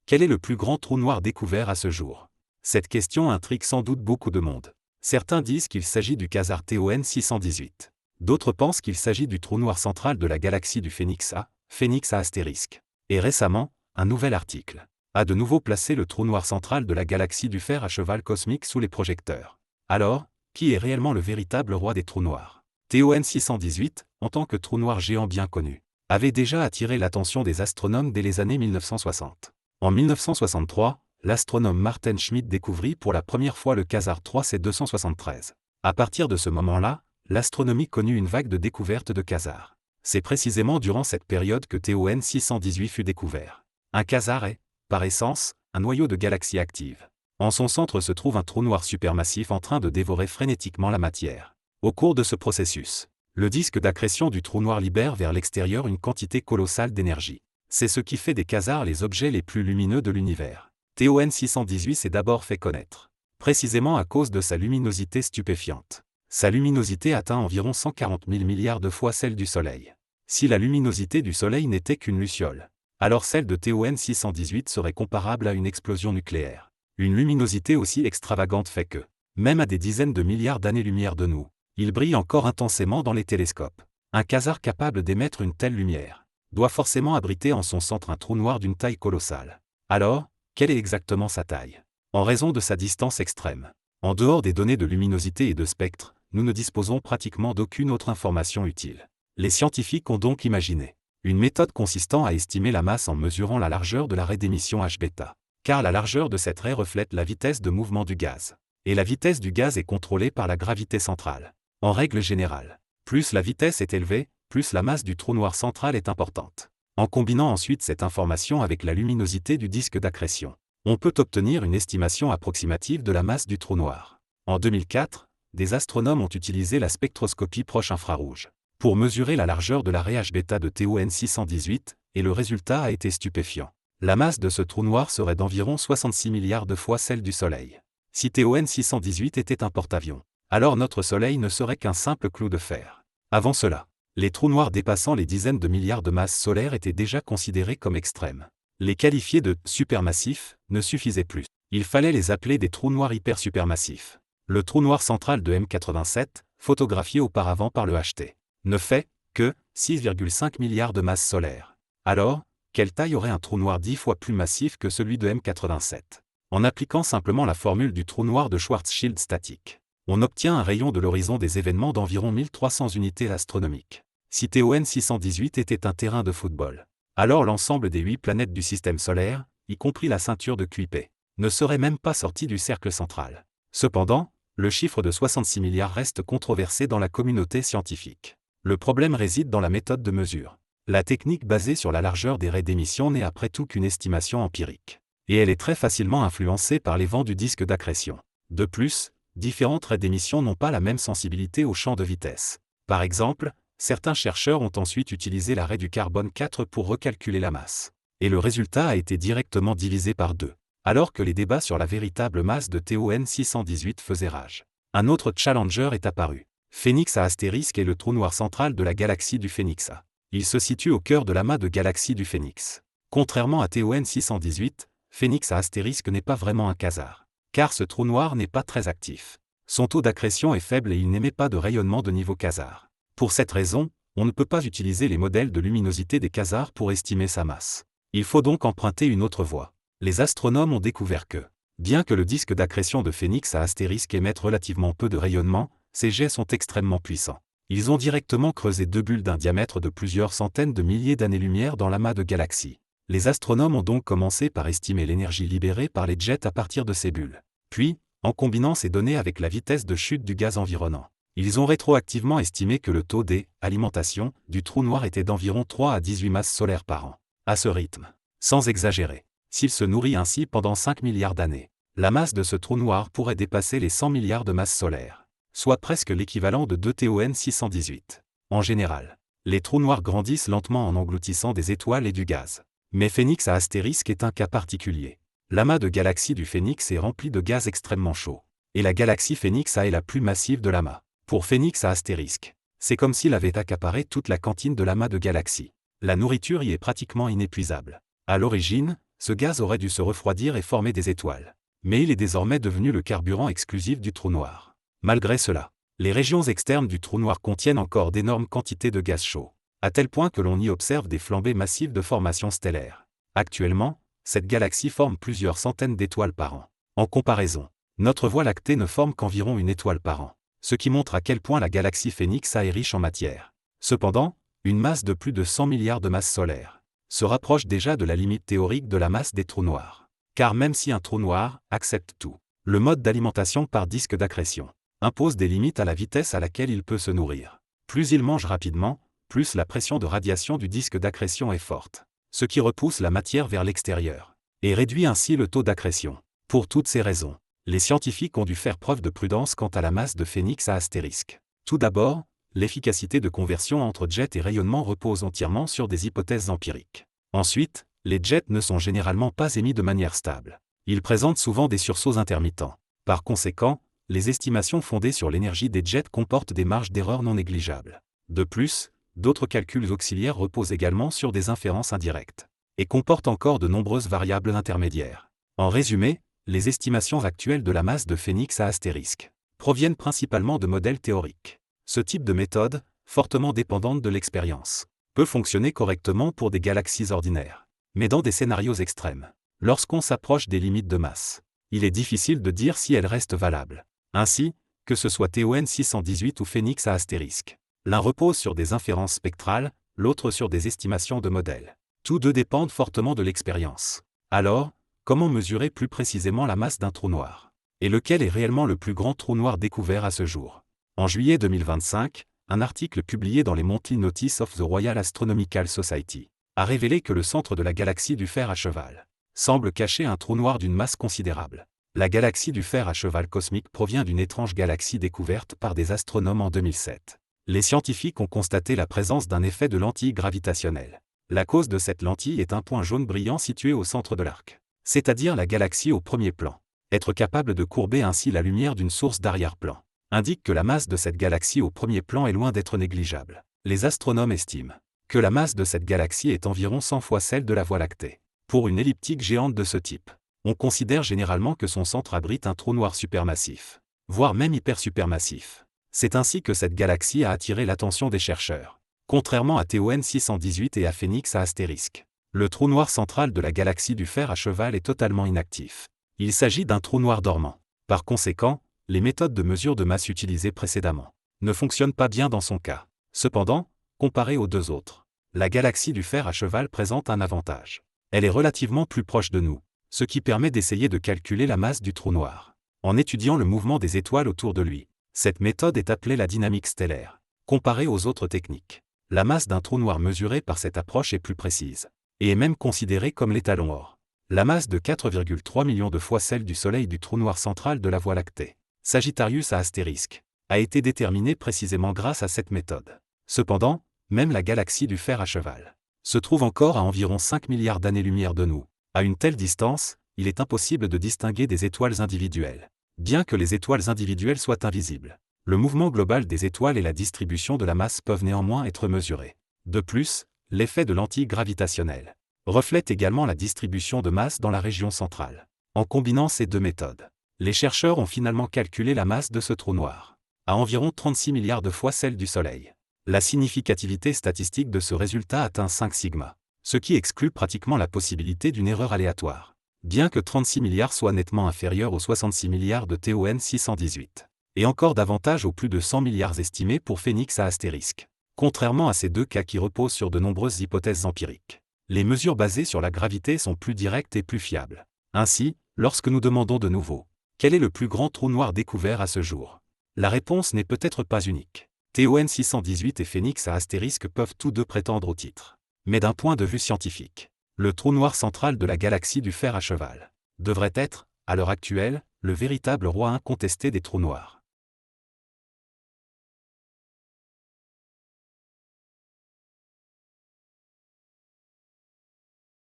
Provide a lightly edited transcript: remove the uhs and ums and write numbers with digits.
Quel est le plus grand trou noir découvert à ce jour? Cette question intrigue sans doute beaucoup de monde. Certains disent qu'il s'agit du quasar TON 618. D'autres pensent qu'il s'agit du trou noir central de la galaxie du Phénix A, Phénix A astérisque. Et récemment, un nouvel article a de nouveau placé le trou noir central de la galaxie du Fer à cheval cosmique sous les projecteurs. Alors, qui est réellement le véritable roi des trous noirs? TON 618, en tant que trou noir géant bien connu, avait déjà attiré l'attention des astronomes dès les années 1960. En 1963, l'astronome Martin Schmidt découvrit pour la première fois le quasar 3C273. À partir de ce moment-là, l'astronomie connut une vague de découvertes de quasars. C'est précisément durant cette période que TON 618 fut découvert. Un quasar est, par essence, un noyau de galaxie active. En son centre se trouve un trou noir supermassif en train de dévorer frénétiquement la matière. Au cours de ce processus, le disque d'accrétion du trou noir libère vers l'extérieur une quantité colossale d'énergie. C'est ce qui fait des quasars les objets les plus lumineux de l'univers. TON 618 s'est d'abord fait connaître, précisément à cause de sa luminosité stupéfiante. Sa luminosité atteint environ 140 000 milliards de fois celle du Soleil. Si la luminosité du Soleil n'était qu'une luciole, alors celle de TON 618 serait comparable à une explosion nucléaire. Une luminosité aussi extravagante fait que, même à des dizaines de milliards d'années-lumière de nous, il brille encore intensément dans les télescopes. Un quasar capable d'émettre une telle lumière doit forcément abriter en son centre un trou noir d'une taille colossale. Alors, quelle est exactement sa taille? En raison de sa distance extrême, en dehors des données de luminosité et de spectre, nous ne disposons pratiquement d'aucune autre information utile. Les scientifiques ont donc imaginé une méthode consistant à estimer la masse en mesurant la largeur de la raie d'émission h-bêta, car la largeur de cette raie reflète la vitesse de mouvement du gaz. Et la vitesse du gaz est contrôlée par la gravité centrale. En règle générale, plus la vitesse est élevée, plus la masse du trou noir central est importante. En combinant ensuite cette information avec la luminosité du disque d'accrétion, on peut obtenir une estimation approximative de la masse du trou noir. En 2004, des astronomes ont utilisé la spectroscopie proche infrarouge pour mesurer la largeur de la raie h-bêta de TON 618, et le résultat a été stupéfiant. La masse de ce trou noir serait d'environ 66 milliards de fois celle du Soleil. Si TON 618 était un porte-avions, alors notre Soleil ne serait qu'un simple clou de fer. Avant cela, les trous noirs dépassant les dizaines de milliards de masses solaires étaient déjà considérés comme extrêmes. Les qualifier de supermassifs ne suffisait plus. Il fallait les appeler des trous noirs hypersupermassifs. Le trou noir central de M87, photographié auparavant par le HT, ne fait que 6,5 milliards de masses solaires. Alors, quelle taille aurait un trou noir 10 fois plus massif que celui de M87? En appliquant simplement la formule du trou noir de Schwarzschild statique, on obtient un rayon de l'horizon des événements d'environ 1300 unités astronomiques. Si TON 618 était un terrain de football, alors l'ensemble des 8 planètes du système solaire, y compris la ceinture de Kuiper, ne serait même pas sorti du cercle central. Cependant, le chiffre de 66 milliards reste controversé dans la communauté scientifique. Le problème réside dans la méthode de mesure. La technique basée sur la largeur des raies d'émission n'est après tout qu'une estimation empirique. Et elle est très facilement influencée par les vents du disque d'accrétion. De plus, différentes raies d'émission n'ont pas la même sensibilité au champ de vitesse. Par exemple, certains chercheurs ont ensuite utilisé la raie du carbone 4 pour recalculer la masse. Et le résultat a été directement divisé par 2. Alors que les débats sur la véritable masse de TON 618 faisaient rage, un autre challenger est apparu. Phénix A astérisque est le trou noir central de la galaxie du Phénix A. Il se situe au cœur de l'amas de galaxies du Phénix. Contrairement à TON 618, Phénix A astérisque n'est pas vraiment un quasar, car ce trou noir n'est pas très actif. Son taux d'accrétion est faible et il n'émet pas de rayonnement de niveau quasar. Pour cette raison, on ne peut pas utiliser les modèles de luminosité des quasars pour estimer sa masse. Il faut donc emprunter une autre voie. Les astronomes ont découvert que, bien que le disque d'accrétion de Phénix A astérisque émette relativement peu de rayonnement, ces jets sont extrêmement puissants. Ils ont directement creusé 2 bulles d'un diamètre de plusieurs centaines de milliers d'années-lumière dans l'amas de galaxies. Les astronomes ont donc commencé par estimer l'énergie libérée par les jets à partir de ces bulles. Puis, en combinant ces données avec la vitesse de chute du gaz environnant, ils ont rétroactivement estimé que le taux d'alimentation du trou noir était d'environ 3 à 18 masses solaires par an. À ce rythme, sans exagérer, s'il se nourrit ainsi pendant 5 milliards d'années, la masse de ce trou noir pourrait dépasser les 100 milliards de masses solaires, soit presque l'équivalent de 2 TON 618. En général, les trous noirs grandissent lentement en engloutissant des étoiles et du gaz. Mais Phénix A astérisque est un cas particulier. L'amas de galaxies du Phénix est rempli de gaz extrêmement chaud. Et la galaxie Phénix A est la plus massive de l'amas. Pour Phénix A astérisque, c'est comme s'il avait accaparé toute la cantine de l'amas de galaxies. La nourriture y est pratiquement inépuisable. À l'origine, Ce gaz aurait dû se refroidir et former des étoiles. Mais il est désormais devenu le carburant exclusif du trou noir. Malgré cela, les régions externes du trou noir contiennent encore d'énormes quantités de gaz chaud, à tel point que l'on y observe des flambées massives de formation stellaire. Actuellement, cette galaxie forme plusieurs centaines d'étoiles par an. En comparaison, notre Voie lactée ne forme qu'environ une étoile par an, ce qui montre à quel point la galaxie Phénix A est riche en matière. Cependant, une masse de plus de 100 milliards de masses solaires se rapproche déjà de la limite théorique de la masse des trous noirs. Car même si un trou noir accepte tout, le mode d'alimentation par disque d'accrétion impose des limites à la vitesse à laquelle il peut se nourrir. Plus il mange rapidement, plus la pression de radiation du disque d'accrétion est forte, ce qui repousse la matière vers l'extérieur, et réduit ainsi le taux d'accrétion. Pour toutes ces raisons, les scientifiques ont dû faire preuve de prudence quant à la masse de Phénix A astérisque. Tout d'abord, l'efficacité de conversion entre jet et rayonnement repose entièrement sur des hypothèses empiriques. Ensuite, les jets ne sont généralement pas émis de manière stable. Ils présentent souvent des sursauts intermittents. Par conséquent, les estimations fondées sur l'énergie des jets comportent des marges d'erreur non négligeables. De plus, d'autres calculs auxiliaires reposent également sur des inférences indirectes, et comportent encore de nombreuses variables intermédiaires. En résumé, les estimations actuelles de la masse de Phénix A astérisque proviennent principalement de modèles théoriques. Ce type de méthode, fortement dépendante de l'expérience, peut fonctionner correctement pour des galaxies ordinaires. Mais dans des scénarios extrêmes, lorsqu'on s'approche des limites de masse, il est difficile de dire si elles restent valables. Ainsi, que ce soit TON 618 ou Phénix A astérisque, l'un repose sur des inférences spectrales, l'autre sur des estimations de modèles. Tous deux dépendent fortement de l'expérience. Alors, comment mesurer plus précisément la masse d'un trou noir? Et lequel est réellement le plus grand trou noir découvert à ce jour? En juillet 2025, un article publié dans les Monthly Notices of the Royal Astronomical Society a révélé que le centre de la galaxie du Fer à cheval semble cacher un trou noir d'une masse considérable. La galaxie du Fer à cheval cosmique provient d'une étrange galaxie découverte par des astronomes en 2007. Les scientifiques ont constaté la présence d'un effet de lentille gravitationnelle. La cause de cette lentille est un point jaune brillant situé au centre de l'arc, c'est-à-dire la galaxie au premier plan. Être capable de courber ainsi la lumière d'une source d'arrière-plan indique que la masse de cette galaxie au premier plan est loin d'être négligeable. Les astronomes estiment que la masse de cette galaxie est environ 100 fois celle de la Voie lactée. Pour une elliptique géante de ce type, on considère généralement que son centre abrite un trou noir supermassif, voire même hypersupermassif. C'est ainsi que cette galaxie a attiré l'attention des chercheurs. Contrairement à TON 618 et à Phénix A astérisque, le trou noir central de la galaxie du Fer à cheval est totalement inactif. Il s'agit d'un trou noir dormant. Par conséquent, les méthodes de mesure de masse utilisées précédemment ne fonctionnent pas bien dans son cas. Cependant, comparée aux deux autres, la galaxie du Fer à cheval présente un avantage. Elle est relativement plus proche de nous, ce qui permet d'essayer de calculer la masse du trou noir, en étudiant le mouvement des étoiles autour de lui. Cette méthode est appelée la dynamique stellaire. Comparée aux autres techniques, la masse d'un trou noir mesurée par cette approche est plus précise, et est même considérée comme l'étalon or. La masse de 4,3 millions de fois celle du Soleil du trou noir central de la Voie lactée, Sagittarius A astérisque, a été déterminée précisément grâce à cette méthode. Cependant, même la galaxie du Fer à cheval se trouve encore à environ 5 milliards d'années-lumière de nous. À une telle distance, il est impossible de distinguer des étoiles individuelles. Bien que les étoiles individuelles soient invisibles, le mouvement global des étoiles et la distribution de la masse peuvent néanmoins être mesurés. De plus, l'effet de lentille gravitationnelle reflète également la distribution de masse dans la région centrale. En combinant ces deux méthodes, les chercheurs ont finalement calculé la masse de ce trou noir à environ 36 milliards de fois celle du Soleil. La significativité statistique de ce résultat atteint 5 sigma, ce qui exclut pratiquement la possibilité d'une erreur aléatoire. Bien que 36 milliards soit nettement inférieur aux 66 milliards de TON 618, et encore davantage aux plus de 100 milliards estimés pour Phénix A astérisque. Contrairement à ces deux cas qui reposent sur de nombreuses hypothèses empiriques, les mesures basées sur la gravité sont plus directes et plus fiables. Ainsi, lorsque nous demandons de nouveau « Quel est le plus grand trou noir découvert à ce jour ?», la réponse n'est peut-être pas unique. TON 618 et Phénix A astérisque peuvent tous deux prétendre au titre. Mais d'un point de vue scientifique, le trou noir central de la galaxie du Fer à cheval devrait être, à l'heure actuelle, le véritable roi incontesté des trous noirs.